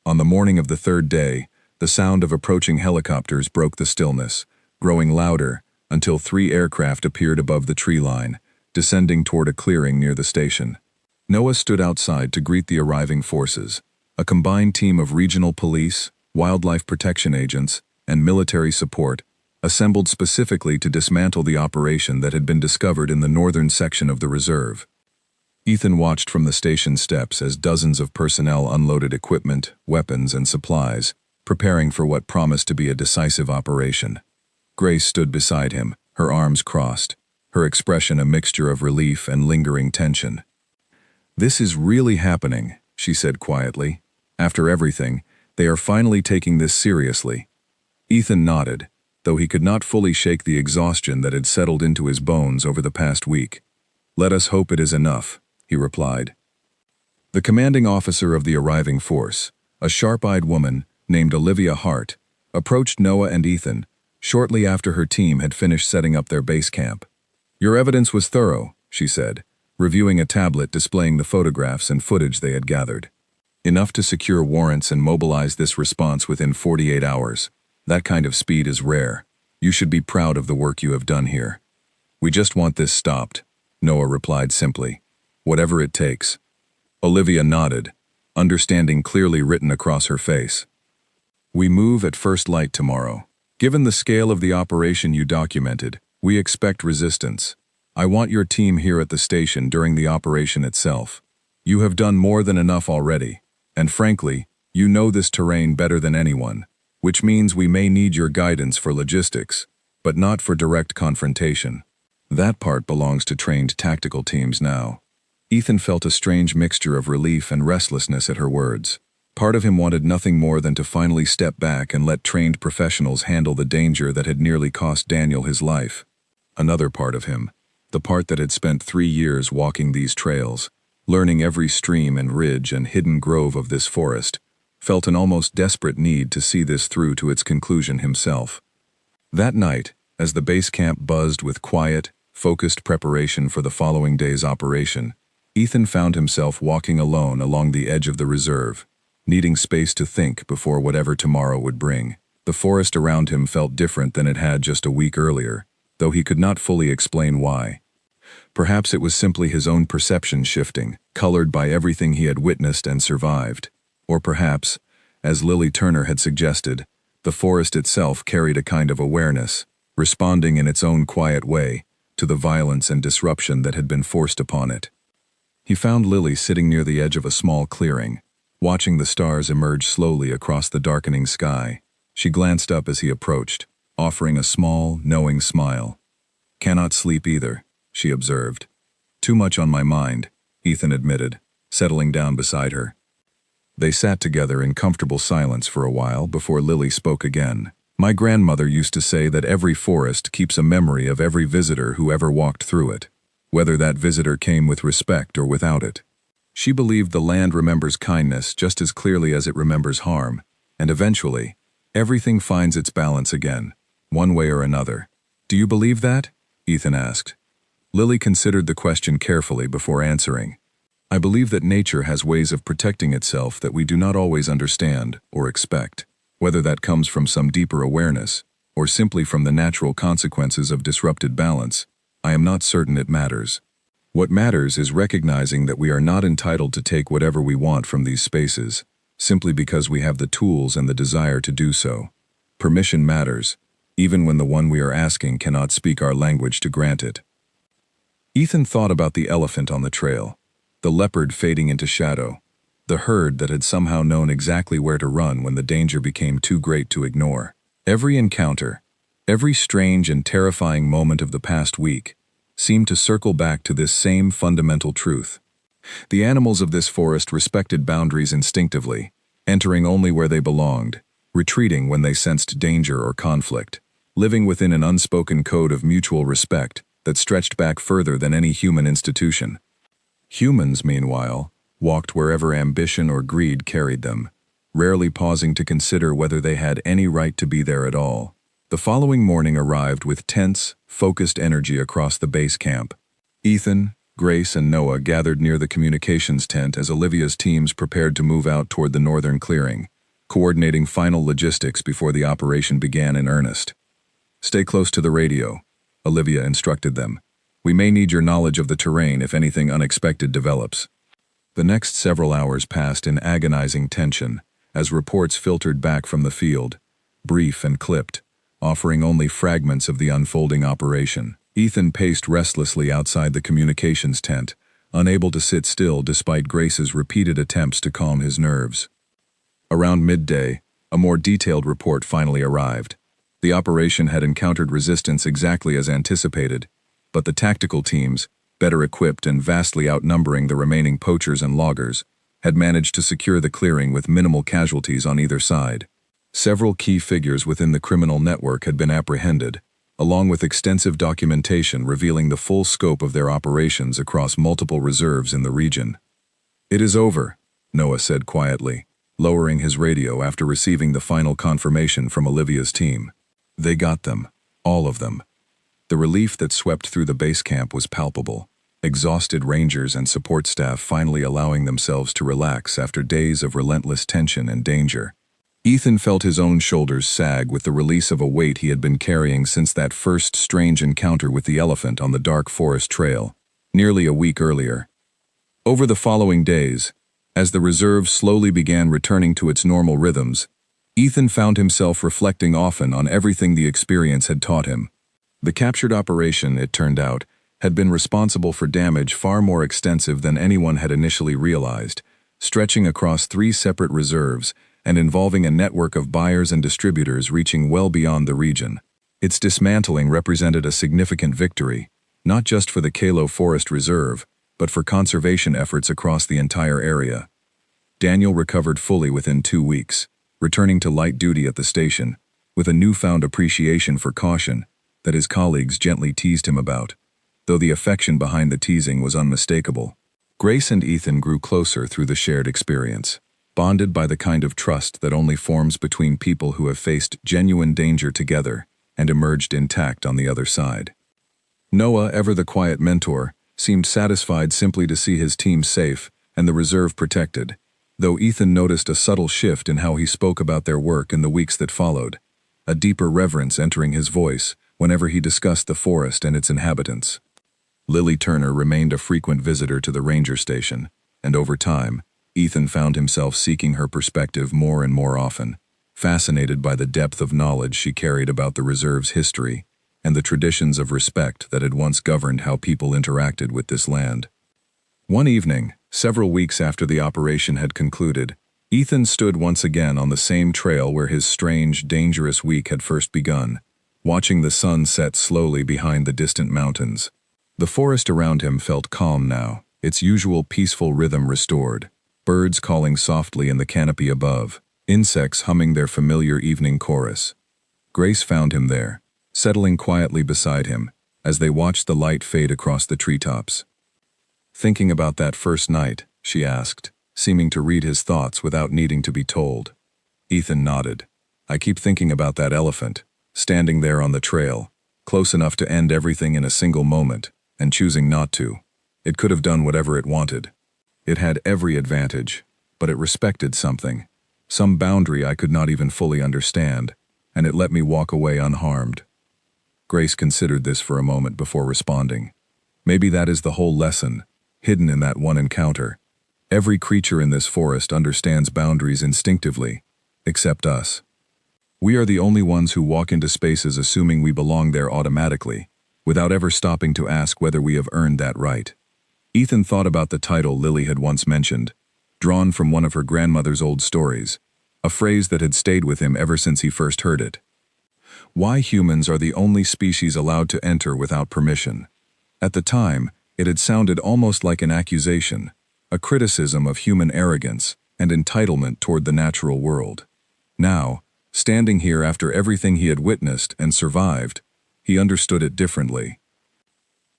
On the morning of the 3rd day, the sound of approaching helicopters broke the stillness, growing louder until 3 aircraft appeared above the tree line, descending toward a clearing near the station. Noah stood outside to greet the arriving forces, a combined team of regional police, wildlife protection agents, and military support, assembled specifically to dismantle the operation that had been discovered in the northern section of the reserve. Ethan watched from the station steps as dozens of personnel unloaded equipment, weapons, and supplies, preparing for what promised to be a decisive operation. Grace stood beside him, her arms crossed, her expression a mixture of relief and lingering tension. "This is really happening," she said quietly. "After everything, they are finally taking this seriously." Ethan nodded, though he could not fully shake the exhaustion that had settled into his bones over the past week. "Let us hope it is enough," he replied. The commanding officer of the arriving force, a sharp-eyed woman named Olivia Hart, approached Noah and Ethan shortly after her team had finished setting up their base camp. "Your evidence was thorough," she said, reviewing a tablet displaying the photographs and footage they had gathered. "Enough to secure warrants and mobilize this response within 48 hours. That kind of speed is rare. You should be proud of the work you have done here." "We just want this stopped," Noah replied simply. "Whatever it takes." Olivia nodded, understanding clearly written across her face. "We move at first light tomorrow. Given the scale of the operation you documented, we expect resistance. I want your team here at the station during the operation itself. You have done more than enough already, and frankly, you know this terrain better than anyone, which means we may need your guidance for logistics, but not for direct confrontation. That part belongs to trained tactical teams now." Ethan felt a strange mixture of relief and restlessness at her words. Part of him wanted nothing more than to finally step back and let trained professionals handle the danger that had nearly cost Daniel his life. Another part of him, the part that had spent 3 years walking these trails, learning every stream and ridge and hidden grove of this forest, felt an almost desperate need to see this through to its conclusion himself. That night, as the base camp buzzed with quiet, focused preparation for the following day's operation, Ethan found himself walking alone along the edge of the reserve, needing space to think before whatever tomorrow would bring. The forest around him felt different than it had just a week earlier, though he could not fully explain why. Perhaps it was simply his own perception shifting, colored by everything he had witnessed and survived. Or perhaps, as Lily Turner had suggested, the forest itself carried a kind of awareness, responding in its own quiet way to the violence and disruption that had been forced upon it. He found Lily sitting near the edge of a small clearing, watching the stars emerge slowly across the darkening sky. She glanced up as he approached, offering a small, knowing smile. "Cannot sleep either," she observed. "Too much on my mind," Ethan admitted, settling down beside her. They sat together in comfortable silence for a while before Lily spoke again. "My grandmother used to say that every forest keeps a memory of every visitor who ever walked through it, whether that visitor came with respect or without it. She believed the land remembers kindness just as clearly as it remembers harm, and eventually, everything finds its balance again, one way or another." "Do you believe that?" Ethan asked. Lily considered the question carefully before answering. "I believe that nature has ways of protecting itself that we do not always understand or expect, whether that comes from some deeper awareness or simply from the natural consequences of disrupted balance. I am not certain it matters. What matters is recognizing that we are not entitled to take whatever we want from these spaces, simply because we have the tools and the desire to do so. Permission matters, even when the one we are asking cannot speak our language to grant it." Ethan thought about the elephant on the trail, the leopard fading into shadow, the herd that had somehow known exactly where to run when the danger became too great to ignore. Every encounter, every strange and terrifying moment of the past week, seemed to circle back to this same fundamental truth. The animals of this forest respected boundaries instinctively, entering only where they belonged, retreating when they sensed danger or conflict, living within an unspoken code of mutual respect that stretched back further than any human institution. Humans, meanwhile, walked wherever ambition or greed carried them, rarely pausing to consider whether they had any right to be there at all. The following morning arrived with tense, focused energy across the base camp. Ethan, Grace, and Noah gathered near the communications tent as Olivia's teams prepared to move out toward the northern clearing, coordinating final logistics before the operation began in earnest. "Stay close to the radio," Olivia instructed them. "We may need your knowledge of the terrain if anything unexpected develops." The next several hours passed in agonizing tension as reports filtered back from the field, brief and clipped, offering only fragments of the unfolding operation. Ethan paced restlessly outside the communications tent, unable to sit still despite Grace's repeated attempts to calm his nerves. Around midday, a more detailed report finally arrived. The operation had encountered resistance exactly as anticipated, but the tactical teams, better equipped and vastly outnumbering the remaining poachers and loggers, had managed to secure the clearing with minimal casualties on either side. Several key figures within the criminal network had been apprehended, along with extensive documentation revealing the full scope of their operations across multiple reserves in the region. "It is over," Noah said quietly, lowering his radio after receiving the final confirmation from Olivia's team. They got them, all of them. The relief that swept through the base camp was palpable, exhausted rangers and support staff finally allowing themselves to relax after days of relentless tension and danger. Ethan felt his own shoulders sag with the release of a weight he had been carrying since that first strange encounter with the elephant on the dark forest trail, nearly a week earlier. Over the following days, as the reserve slowly began returning to its normal rhythms, Ethan found himself reflecting often on everything the experience had taught him. The captured operation, it turned out, had been responsible for damage far more extensive than anyone had initially realized, stretching across 3 separate reserves and involving a network of buyers and distributors reaching well beyond the region. Its dismantling represented a significant victory, not just for the Kalo Forest Reserve, but for conservation efforts across the entire area. Daniel recovered fully within 2 weeks, returning to light duty at the station, with a newfound appreciation for caution that his colleagues gently teased him about, though the affection behind the teasing was unmistakable. Grace and Ethan grew closer through the shared experience, bonded by the kind of trust that only forms between people who have faced genuine danger together and emerged intact on the other side. Noah, ever the quiet mentor, seemed satisfied simply to see his team safe and the reserve protected, though Ethan noticed a subtle shift in how he spoke about their work in the weeks that followed, a deeper reverence entering his voice whenever he discussed the forest and its inhabitants. Lily Turner remained a frequent visitor to the ranger station, and over time, Ethan found himself seeking her perspective more and more often, fascinated by the depth of knowledge she carried about the reserve's history and the traditions of respect that had once governed how people interacted with this land. One evening, several weeks after the operation had concluded, Ethan stood once again on the same trail where his strange, dangerous week had first begun, watching the sun set slowly behind the distant mountains. The forest around him felt calm now, its usual peaceful rhythm restored, birds calling softly in the canopy above, insects humming their familiar evening chorus. Grace found him there, settling quietly beside him as they watched the light fade across the treetops. "Thinking about that first night?" she asked, seeming to read his thoughts without needing to be told. Ethan nodded. "I keep thinking about that elephant, standing there on the trail, close enough to end everything in a single moment, and choosing not to. It could have done whatever it wanted. It had every advantage, but it respected something, some boundary I could not even fully understand, and it let me walk away unharmed." Grace considered this for a moment before responding. "Maybe that is the whole lesson, hidden in that one encounter. Every creature in this forest understands boundaries instinctively, except us. We are the only ones who walk into spaces assuming we belong there automatically, without ever stopping to ask whether we have earned that right." Ethan thought about the title Lily had once mentioned, drawn from one of her grandmother's old stories, a phrase that had stayed with him ever since he first heard it. Why humans are the only species allowed to enter without permission. At the time, it had sounded almost like an accusation, a criticism of human arrogance and entitlement toward the natural world. Now, standing here after everything he had witnessed and survived, he understood it differently.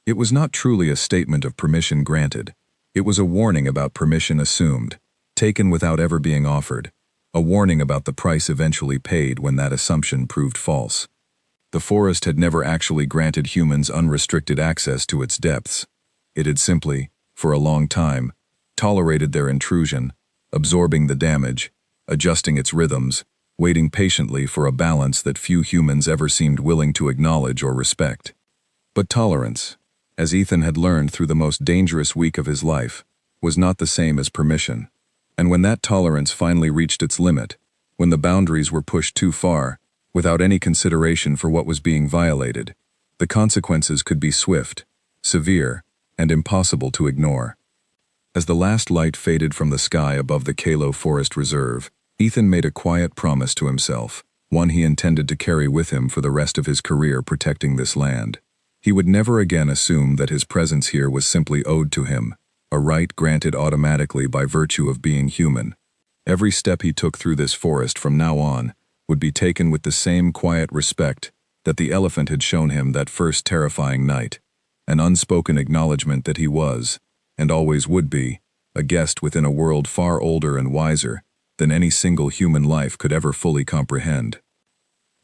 It was not truly a statement of permission granted. It was a warning about permission assumed, taken without ever being offered, a warning about the price eventually paid when that assumption proved false. The forest had never actually granted humans unrestricted access to its depths. It had simply, for a long time, tolerated their intrusion, absorbing the damage, adjusting its rhythms, waiting patiently for a balance that few humans ever seemed willing to acknowledge or respect. But tolerance, as Ethan had learned through the most dangerous week of his life, was not the same as permission. And when that tolerance finally reached its limit, when the boundaries were pushed too far, without any consideration for what was being violated, the consequences could be swift, severe, and impossible to ignore. As the last light faded from the sky above the Kalo Forest Reserve, Ethan made a quiet promise to himself, one he intended to carry with him for the rest of his career protecting this land. He would never again assume that his presence here was simply owed to him, a right granted automatically by virtue of being human. Every step he took through this forest from now on would be taken with the same quiet respect that the elephant had shown him that first terrifying night, an unspoken acknowledgement that he was, and always would be, a guest within a world far older and wiser than any single human life could ever fully comprehend.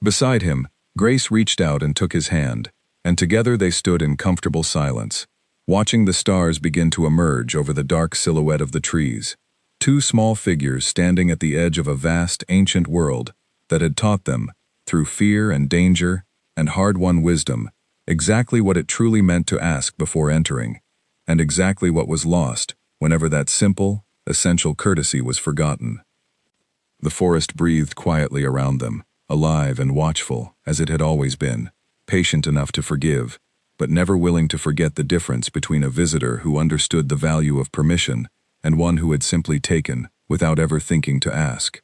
Beside him, Grace reached out and took his hand, and together they stood in comfortable silence, watching the stars begin to emerge over the dark silhouette of the trees, two small figures standing at the edge of a vast, ancient world that had taught them, through fear and danger and hard-won wisdom, exactly what it truly meant to ask before entering, and exactly what was lost whenever that simple, essential courtesy was forgotten. The forest breathed quietly around them, alive and watchful as it had always been, patient enough to forgive, but never willing to forget the difference between a visitor who understood the value of permission and one who had simply taken without ever thinking to ask.